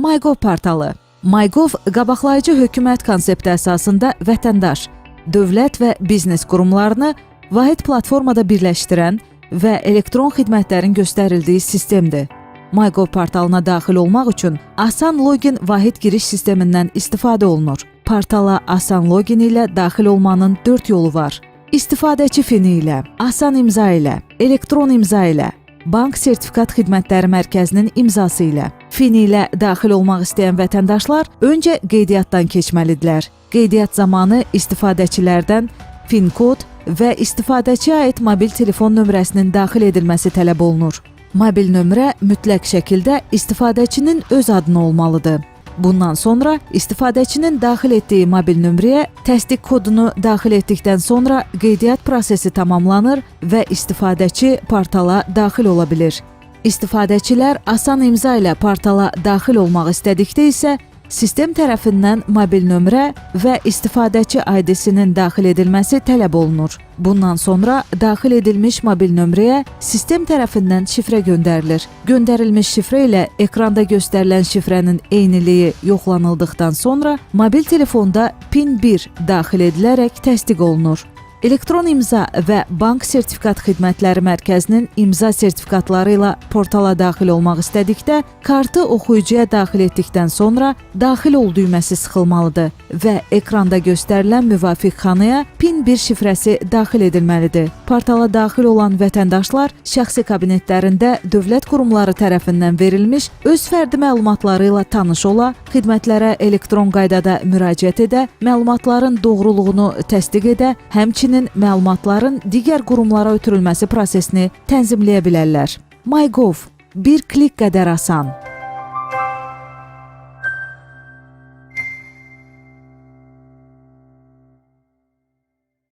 MyGov portalı. MyGov qabaqlayıcı hökumət konsepti əsasında vətəndaş, dövlət və biznes qurumlarını vahid platformada birləşdirən və elektron xidmətlərin göstərildiyi sistemdir. MyGov portalına daxil olmaq üçün asan login vahid giriş sistemindən istifadə olunur. Portala asan login ilə daxil olmanın 4 yolu var. İstifadəçi fini ilə, asan imza ilə, elektron imza ilə, bank sertifikat xidmətləri mərkəzinin imzası ilə. Fini ilə daxil olmaq istəyən vətəndaşlar öncə qeydiyyatdan keçməlidirlər. Qeydiyyat zamanı istifadəçilərdən fin kod və istifadəçiyə aid mobil telefon nömrəsinin daxil edilməsi tələb olunur. Mobil nömrə mütləq şəkildə istifadəçinin öz adına olmalıdır. Bundan sonra istifadəçinin daxil etdiyi mobil nömrəyə təsdiq kodunu daxil etdikdən sonra qeydiyyat prosesi tamamlanır və istifadəçi portala daxil ola bilir. İstifadəçilər asan imza ilə portala daxil olmaq istədikdə isə sistem tərəfindən mobil nömrə və istifadəçi ID-sinin daxil edilməsi tələb olunur. Bundan sonra daxil edilmiş mobil nömrəyə sistem tərəfindən şifrə göndərilir. Göndərilmiş şifrə ilə ekranda göstərilən şifrənin eyniliyi yoxlanıldıqdan sonra mobil telefonda PIN 1 daxil edilərək təsdiq olunur. Elektron imza və bank sertifikat xidmətləri mərkəzinin imza sertifikatları ilə portala daxil olmaq istədikdə, kartı oxuyucuya daxil etdikdən sonra daxil ol düyməsi sıxılmalıdır və ekranda göstərilən müvafiq xanaya PIN 1 şifrəsi daxil edilməlidir. Portala daxil olan vətəndaşlar şəxsi kabinetlərində dövlət qurumları tərəfindən verilmiş öz fərdi məlumatları ilə tanış ola, xidmətlərə elektron qaydada müraciət edə, məlumatların doğruluğunu təsdiq edə, həmçinin məlumatların digər qurumlara ötürülməsi prosesini tənzimləyə bilərlər. MyGov, bir klik qədər asan.